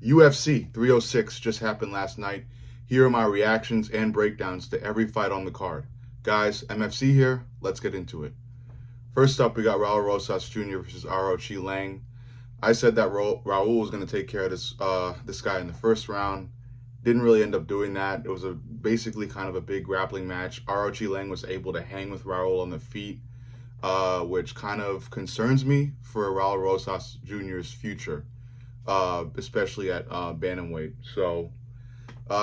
UFC 306 just happened last night. Here are my reactions and breakdowns to every fight on the card. Guys, MFC here. Let's get into it. First up, we got Raul Rosas Jr. versus ROC Lang. I said that Raul was going to take care of this guy in the first round. Didn't really end up doing that. It was basically kind of a big grappling match. ROC Lang was able to hang with Raul on the feet, which kind of concerns me for Raul Rosas Jr.'s future, especially at bantamweight. So,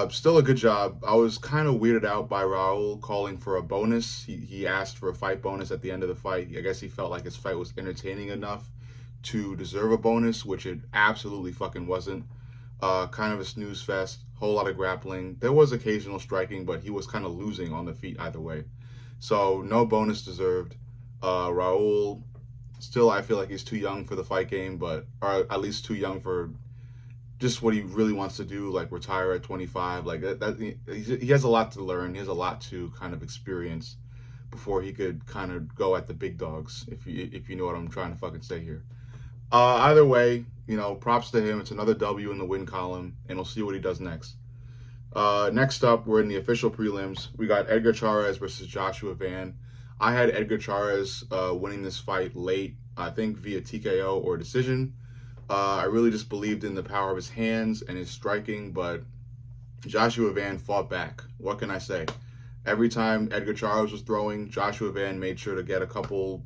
still a good job. I was kind of weirded out by Raul calling for a bonus. He asked for a fight bonus at the end of the fight. I guess he felt like his fight was entertaining enough to deserve a bonus, which it absolutely fucking wasn't. Kind of a snooze fest, whole lot of grappling. There was occasional striking, but he was kind of losing on the feet either way. So no bonus deserved. Raul, still I feel like he's too young for the fight game, or at least too young for just what he really wants to do, like retire at 25. Like he has a lot to learn. He has a lot to kind of experience before he could kind of go at the big dogs, if you know what I'm trying to fucking say here. Either way, props to him. It's another W in the win column, and we'll see what he does next. Next up, we're in the official prelims. We got Edgar Chairez versus Joshua Van. I had Edgar Chairez winning this fight late, I think via TKO or decision. I really just believed in the power of his hands and his striking, but Joshua Van fought back. What can I say? Every time Edgar Chairez was throwing, Joshua Van made sure to get a couple,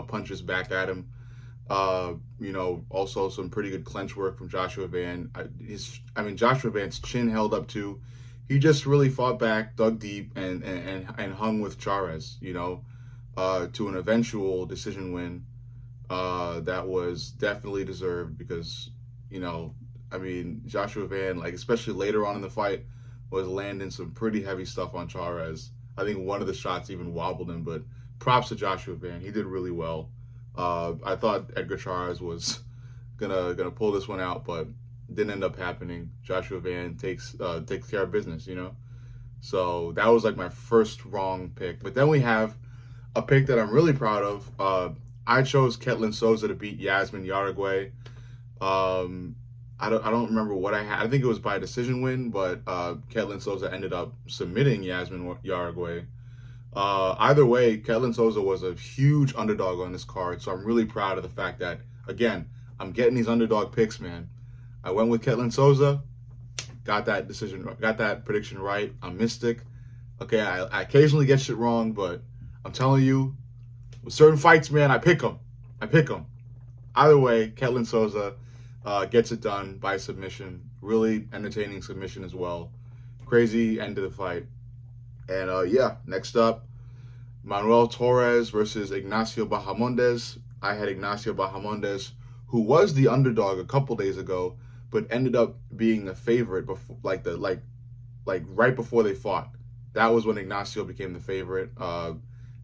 punches back at him. Also some pretty good clinch work from Joshua Van. Joshua Van's chin held up too. He just really fought back, dug deep, and hung with Chairez, to an eventual decision win. That was definitely deserved because, Joshua Van, especially later on in the fight, was landing some pretty heavy stuff on Chairez. I think one of the shots even wobbled him, but props to Joshua Van. He did really well. I thought Edgar Chairez was gonna pull this one out, but didn't end up happening. Joshua Van takes care of business, So that was like my first wrong pick. But then we have a pick that I'm really proud of. I chose Ketlin Souza to beat Yasmin Yaragüe. I don't remember what I had. I think it was by decision win, but Ketlin Souza ended up submitting Yasmin Yaragüe. Either way, Ketlin Souza was a huge underdog on this card, so I'm really proud of the fact that, again, I'm getting these underdog picks, man. I went with Ketlin Souza, got that prediction right. I'm mystic. Okay, I occasionally get shit wrong, but I'm telling you, with certain fights, man, I pick them. Either way, Ketlin Souza gets it done by submission. Really entertaining submission as well. Crazy end of the fight. And next up, Manuel Torres versus Ignacio Bahamondes. I had Ignacio Bahamondes, who was the underdog a couple days ago, but ended up being the favorite before, right before they fought. That was when Ignacio became the favorite.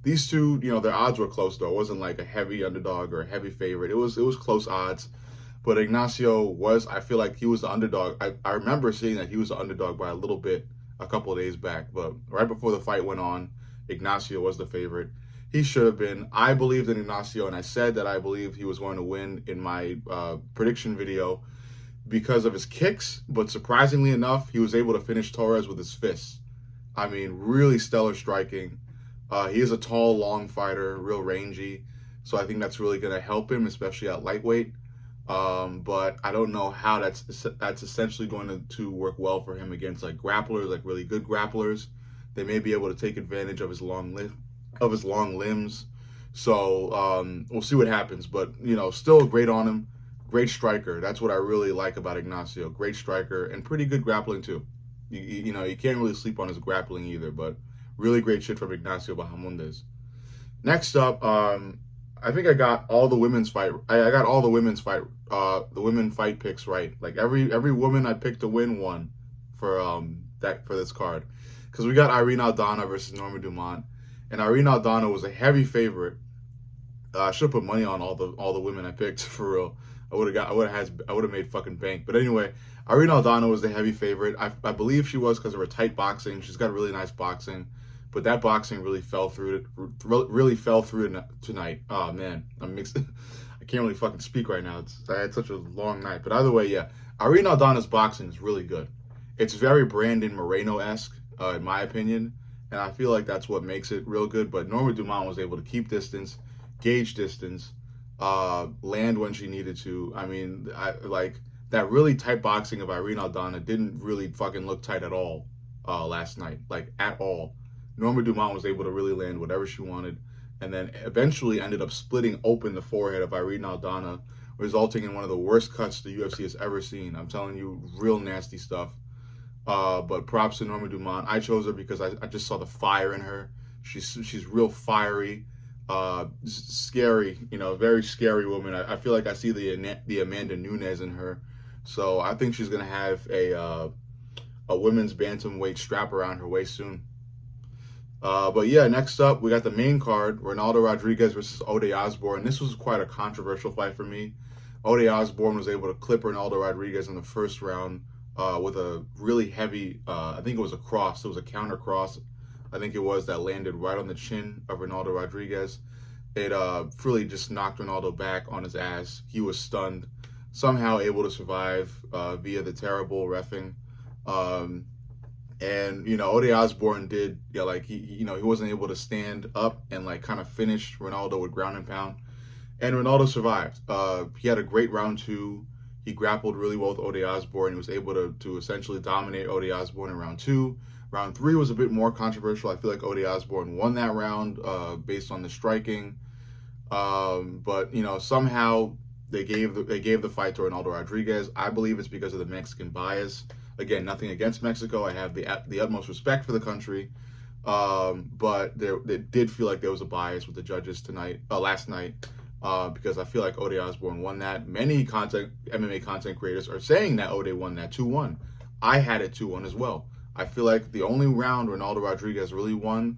These two, their odds were close though. It wasn't like a heavy underdog or a heavy favorite. It was close odds. But Ignacio I feel like he was the underdog. I remember seeing that he was the underdog by a little bit a couple of days back, but right before the fight went on, Ignacio was the favorite. He should have been. I believed in Ignacio, and I said that I believed he was going to win in my prediction video because of his kicks, but surprisingly enough, he was able to finish Torres with his fists. Really stellar striking. He is a tall, long fighter, real rangy, so I think that's really going to help him, especially at lightweight. But I don't know how that's essentially going to work well for him against grapplers, really good grapplers. They may be able to take advantage of his long limbs. So we'll see what happens. But still great on him, great striker. That's what I really like about Ignacio. Great striker and pretty good grappling too. You can't really sleep on his grappling either. But really great shit from Ignacio Bahamondes. Next up, I think I got all the women's fight. I got all the women's fight, the women fight picks right. Like every woman I picked to win won for this card, because we got Irene Aldana versus Norma Dumont, and Irene Aldana was a heavy favorite. I should have put money on all the women I picked for real. I would have made fucking bank. But anyway, Irene Aldana was the heavy favorite. I believe she was because of her tight boxing. She's got really nice boxing. But that boxing really fell through tonight. Oh man, I'm mixed. I can't really fucking speak right now. I had such a long night. But either way, yeah, Irene Aldana's boxing is really good. It's very Brandon Moreno-esque, in my opinion, and I feel like that's what makes it real good. But Norma Dumont was able to keep distance, gauge distance, land when she needed to. I mean, like that really tight boxing of Irene Aldana didn't really fucking look tight at all last night, like at all. Norma Dumont was able to really land whatever she wanted, and then eventually ended up splitting open the forehead of Irene Aldana, resulting in one of the worst cuts the UFC has ever seen. I'm telling you, real nasty stuff. But props to Norma Dumont. I chose her because I just saw the fire in her. She's real fiery, scary, very scary woman. I feel like I see the Amanda Nunes in her. So I think she's gonna have a women's bantamweight strap around her waist soon. But yeah, next up, we got the main card, Ronaldo Rodriguez versus Ode Osbourne. This was quite a controversial fight for me. Ode Osbourne was able to clip Ronaldo Rodriguez in the first round with a really heavy, I think it was a cross. It was a counter cross. I think it was that landed right on the chin of Ronaldo Rodriguez. It really just knocked Ronaldo back on his ass. He was stunned, somehow able to survive via the terrible reffing. And Ode Osbourne did, he wasn't able to stand up and like kind of finish Ronaldo with ground and pound, and Ronaldo survived. He had a great round 2. He grappled really well with Ode Osbourne. He was able to essentially dominate Ode Osbourne in round 2. Round 3 was a bit more controversial. I feel like Ode Osbourne won that round based on the striking, but somehow they gave the fight to Ronaldo Rodriguez. I believe it's because of the Mexican bias. Again, nothing against Mexico. I have the utmost respect for the country, but it did feel like there was a bias with the judges last night, because I feel like Ode Osbourne won that. Many MMA content creators are saying that Ode won that 2-1. I had it 2-1 as well. I feel like the only round Ronaldo Rodriguez really won,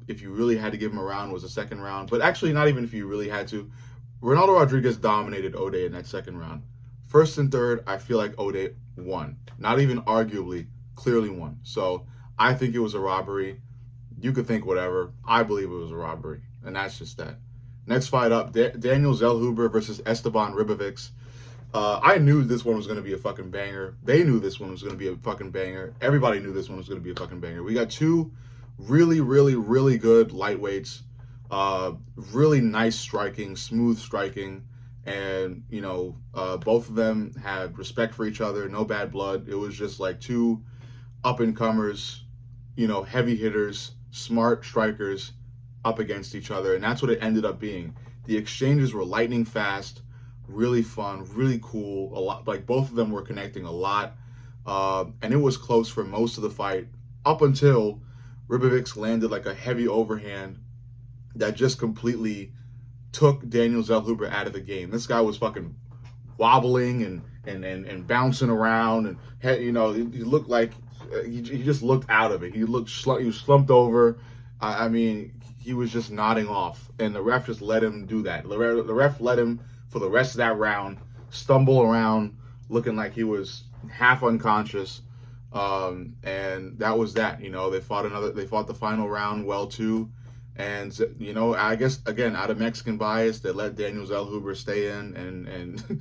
if you really had to give him a round, was the second round. But actually, not even if you really had to. Ronaldo Rodriguez dominated Ode in that second round. First and third, I feel like Ode won. Not even arguably, clearly won. So I think it was a robbery. You could think whatever. I believe it was a robbery. And that's just that. Next fight up, Daniel Zellhuber versus Esteban Ribovics. I knew this one was going to be a fucking banger. They knew this one was going to be a fucking banger. Everybody knew this one was going to be a fucking banger. We got two really, really, really good lightweights. Really nice striking, smooth striking. And, both of them had respect for each other, no bad blood. It was just like two up-and-comers, heavy hitters, smart strikers up against each other. And that's what it ended up being. The exchanges were lightning fast, really fun, really cool. A lot, like both of them were connecting a lot. And it was close for most of the fight up until Ribovics landed like a heavy overhand that just completely took Daniel Zellhuber out of the game. This guy was fucking wobbling and bouncing around, and he looked like he just looked out of it. He was slumped over. I mean, he was just nodding off, and the ref just let him do that. The ref let him for the rest of that round stumble around, looking like he was half unconscious. And that was that. They fought the final round well too. And, I guess, again, out of Mexican bias, they let Daniel Zellhuber stay in and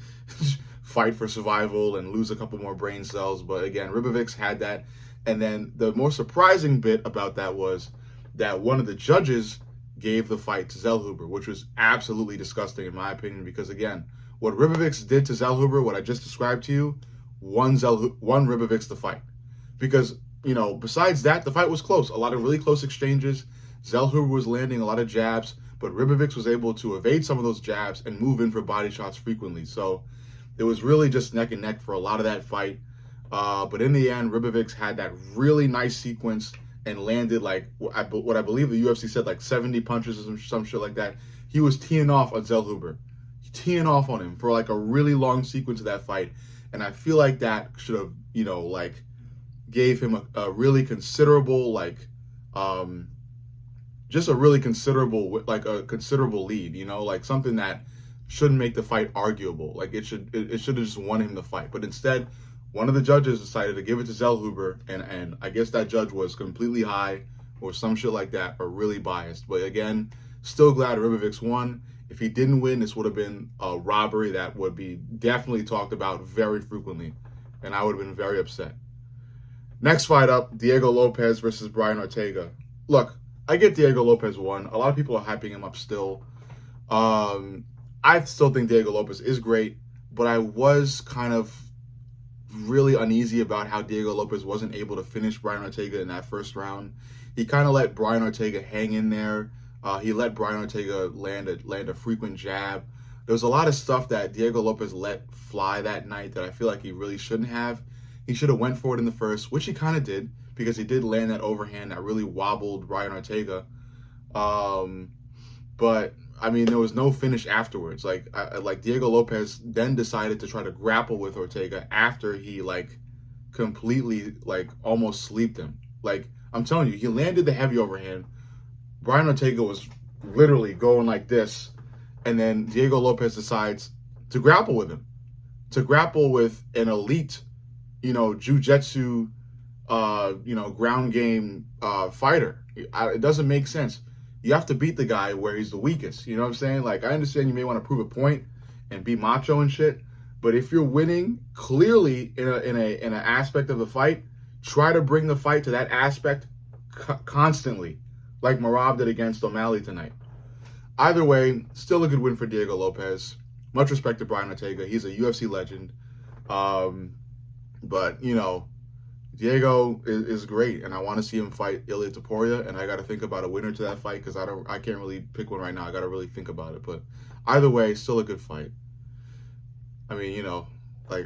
fight for survival and lose a couple more brain cells. But, again, Ribovics had that. And then the more surprising bit about that was that one of the judges gave the fight to Zellhuber, which was absolutely disgusting, in my opinion, because, again, what Ribovics did to Zellhuber, what I just described to you, won Ribovics the fight. Because, besides that, the fight was close. A lot of really close exchanges. Zellhuber was landing a lot of jabs, but Ribovics was able to evade some of those jabs and move in for body shots frequently. So it was really just neck and neck for a lot of that fight. But in the end, Ribovics had that really nice sequence and landed like what I believe the UFC said, like 70 punches or some shit like that. He was teeing off on Zellhuber, teeing off on him for like a really long sequence of that fight. And I feel like that should have, gave him a really considerable, just a really considerable lead, like something that shouldn't make the fight arguable. Like it should have just won him the fight. But instead, one of the judges decided to give it to Zellhuber, and I guess that judge was completely high or some shit like that, or really biased. But again, still glad Ribovics won. If he didn't win, this would have been a robbery that would be definitely talked about very frequently, and I would have been very upset. Next fight up, Diego Lopez versus Brian Ortega. Look, I get Diego Lopez won. A lot of people are hyping him up still. I still think Diego Lopez is great, but I was kind of really uneasy about how Diego Lopez wasn't able to finish Brian Ortega in that first round. He kind of let Brian Ortega hang in there. He let Brian Ortega land a frequent jab. There was a lot of stuff that Diego Lopez let fly that night that I feel like he really shouldn't have. He should have went for it in the first, which he kind of did, because he did land that overhand that really wobbled Brian Ortega. But I mean, there was no finish afterwards. Like Diego Lopez then decided to try to grapple with Ortega after he completely almost sleeped him. Like, I'm telling you, he landed the heavy overhand. Brian Ortega was literally going like this, and then Diego Lopez decides to grapple with him, to grapple with an elite, jiu-jitsu, ground game fighter. It doesn't make sense. You have to beat the guy where he's the weakest. You know what I'm saying? Like, I understand you may want to prove a point and be macho and shit, but if you're winning clearly in an aspect of the fight, try to bring the fight to that aspect constantly, like Merab did against O'Malley tonight. Either way, still a good win for Diego Lopez. Much respect to Brian Ortega. He's a UFC legend. But, Diego is great, and I want to see him fight Ilia Topuria, and I got to think about a winner to that fight because I can't really pick one right now. I got to really think about it. But either way, still a good fight. I mean,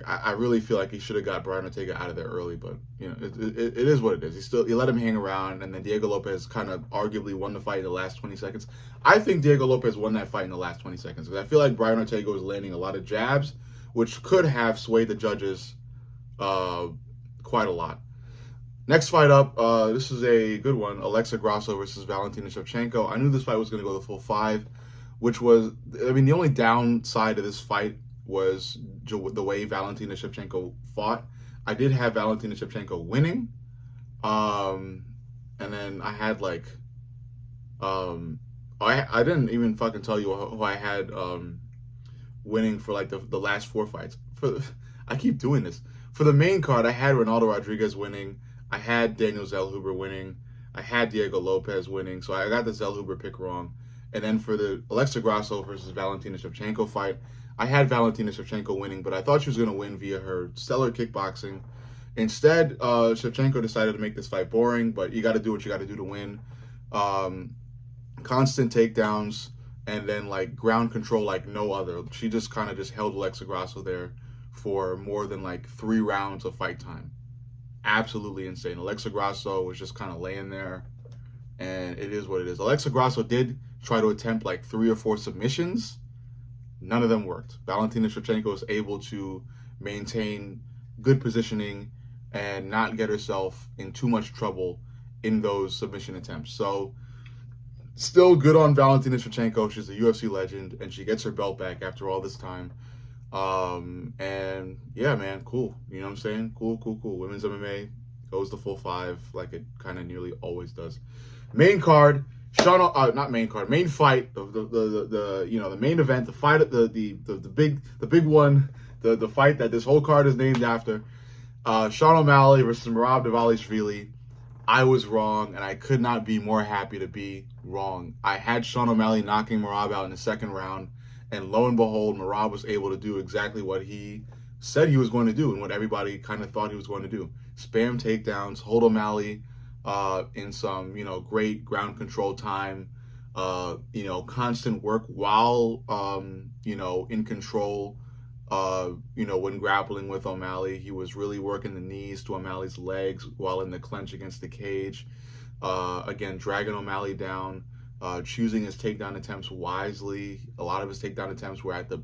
I really feel like he should have got Brian Ortega out of there early, but it is what it is. He let him hang around, and then Diego Lopez kind of arguably won the fight in the last 20 seconds. I think Diego Lopez won that fight in the last 20 seconds because I feel like Brian Ortega was landing a lot of jabs, which could have swayed the judges quite a lot. Next fight up, this is a good one. Alexa Grasso versus Valentina Shevchenko. I knew this fight was going to go the full 5, which was, the only downside of this fight was the way Valentina Shevchenko fought. I did have Valentina Shevchenko winning, and then I had I didn't even fucking tell you who I had winning for the last 4 fights. I keep doing this. For the main card, I had Ronaldo Rodriguez winning. I had Daniel Zellhuber winning. I had Diego Lopez winning, so I got the Zellhuber pick wrong. And then for the Alexa Grasso versus Valentina Shevchenko fight, I had Valentina Shevchenko winning, but I thought she was going to win via her stellar kickboxing. Instead, Shevchenko decided to make this fight boring, but you got to do what you got to do to win. Constant takedowns and then ground control like no other. She just kind of held Alexa Grasso there for more than 3 rounds of fight time. Absolutely insane. Alexa Grasso was just kind of laying there, and it is what it is. Alexa Grasso did try to attempt 3 or 4 submissions. None of them worked. Valentina Shevchenko was able to maintain good positioning and not get herself in too much trouble in those submission attempts. So still good on Valentina Shevchenko. She's a UFC legend, and she gets her belt back after all this time. And yeah, man, cool. You know what I'm saying? Cool. Women's MMA goes the full 5 like it kind of nearly always does. Main card, main fight, the main event, the fight, the big one, the fight that this whole card is named after. Sean O'Malley versus Merab Dvalishvili. I was wrong, and I could not be more happy to be wrong. I had Sean O'Malley knocking Merab out in the second round, and lo and behold, Merab was able to do exactly what he said he was going to do and what everybody kind of thought he was going to do. Spam takedowns, hold O'Malley in some, great ground control time, constant work while, in control, when grappling with O'Malley. He was really working the knees to O'Malley's legs while in the clinch against the cage. Again, dragging O'Malley down, choosing his takedown attempts wisely. A lot of his takedown attempts were at the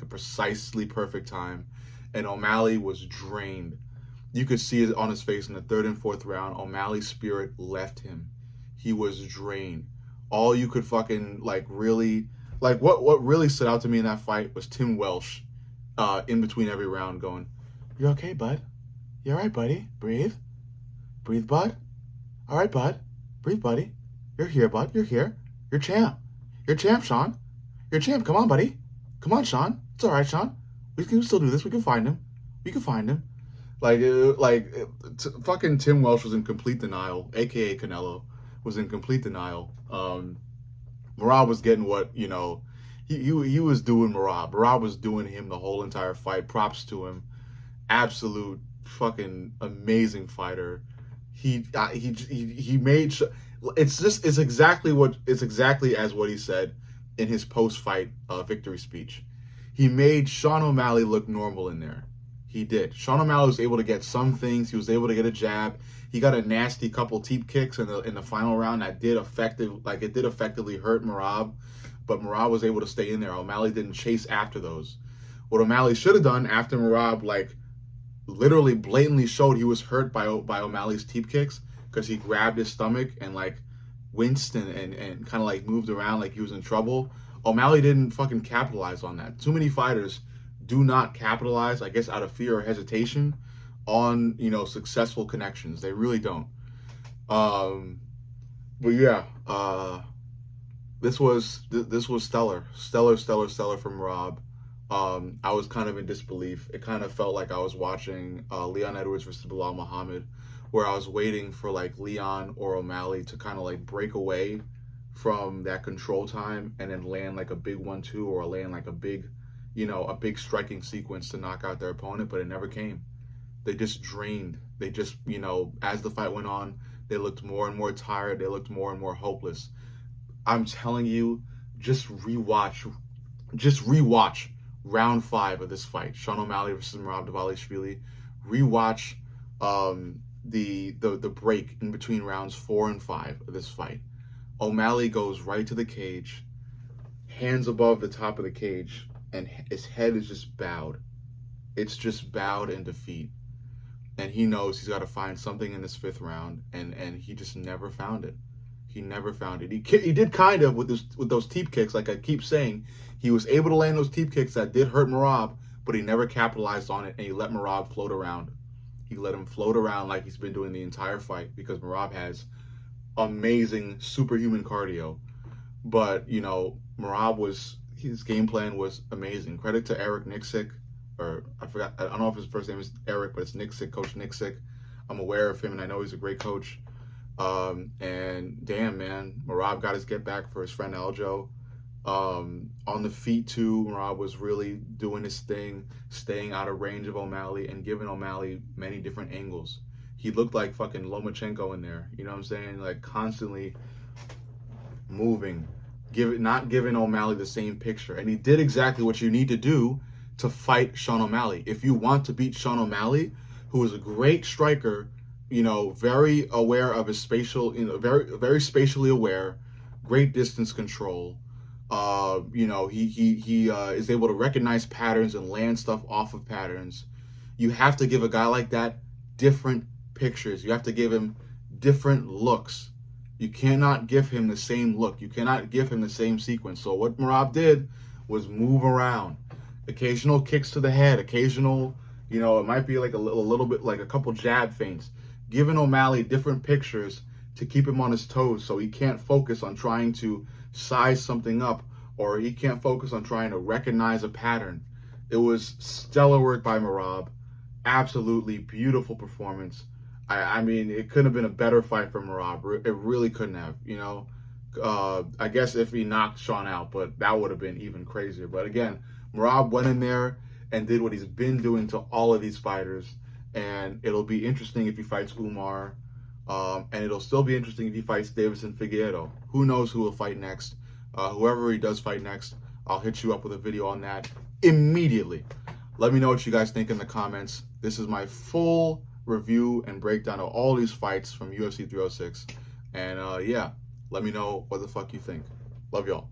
precisely perfect time, and O'Malley was drained. You could see it on his face in the 3rd and 4th round. O'Malley's spirit left him. He was drained. All you could fucking what really stood out to me in that fight was Tim Welsh in between every round going, "You okay, bud? You all right, buddy? Breathe, bud. All right, bud. Breathe, buddy. You're here, bud. You're here. You're champ, Sean. You're a champ. Come on, buddy. Come on, Sean. It's all right, Sean. We can still do this. We can find him. We can find him. Fucking Tim Welsh was in complete denial, aka Canelo, was in complete denial. Merab was getting what, he was doing Merab. Merab was doing him the whole entire fight. Props to him. Absolute fucking amazing fighter. He made it's exactly as what he said in his post-fight victory speech. He made Sean O'Malley look normal in there. He did. Sean O'Malley was able to get some things. He was able to get a jab. He got a nasty couple teep kicks in the final round that did effectively hurt Merab, but Merab was able to stay in there. O'Malley didn't chase after those. What O'Malley should have done after Merab literally blatantly showed he was hurt by O'Malley's teep kicks, because he grabbed his stomach and winced and kind of moved around like he was in trouble. O'Malley didn't fucking capitalize on that. Too many fighters do not capitalize, I guess, out of fear or hesitation on, successful connections. They really don't. But yeah, this was stellar from Rob. I was kind of in disbelief. It kind of felt like I was watching Leon Edwards versus Bilal Muhammad, where I was waiting for Leon or O'Malley to kind of break away from that control time and then land a big 1-2 or land a big striking sequence to knock out their opponent, but it never came. They just drained. They just, as the fight went on, they looked more and more tired. They looked more and more hopeless. I'm telling you, just rewatch round 5 of this fight, Sean O'Malley versus Merab Dvalishvili. Rewatch the break in between rounds 4 and 5 of this fight. O'Malley goes right to the cage, hands above the top of the cage, and his head is just bowed. It's just bowed in defeat. And he knows he's got to find something in this 5th round, and he just never found it. He never found it. He did kind of with those teep kicks, like I keep saying. He was able to land those teep kicks that did hurt Merab, but he never capitalized on it, and he let Merab float around. He let him float around like he's been doing the entire fight, because Merab has amazing superhuman cardio. But, Merab his game plan was amazing. Credit to Eric Nixick, or I don't know if his first name is Eric, but it's Nixick, Coach Nixick. I'm aware of him, and I know he's a great coach. And damn, man, Merab got his get back for his friend Aljo. On the feet too, Merab was really doing his thing, staying out of range of O'Malley and giving O'Malley many different angles. He looked like fucking Lomachenko in there, you know what I'm saying? Constantly moving, not giving O'Malley the same picture. And he did exactly what you need to do to fight Sean O'Malley. If you want to beat Sean O'Malley, who is a great striker, very aware of his spatial, very, very spatially aware, great distance control. He is able to recognize patterns and land stuff off of patterns. You have to give a guy like that different pictures. You have to give him different looks. You cannot give him the same look. You cannot give him the same sequence. So what Merab did was move around. Occasional kicks to the head, occasional, it might be a little bit a couple jab feints. Giving O'Malley different pictures to keep him on his toes, so he can't focus on trying to size something up, or he can't focus on trying to recognize a pattern. It was stellar work by Merab. Absolutely beautiful performance. I mean, it couldn't have been a better fight for Merab. It really couldn't have, I guess if he knocked Sean out, but that would have been even crazier. But again, Merab went in there and did what he's been doing to all of these fighters. And it'll be interesting if he fights Umar. And it'll still be interesting if he fights Davison Figueiredo. Who knows who will fight next? Whoever he does fight next, I'll hit you up with a video on that immediately. Let me know what you guys think in the comments. This is my full review and breakdown of all these fights from UFC 306. And yeah, let me know what the fuck you think. Love y'all.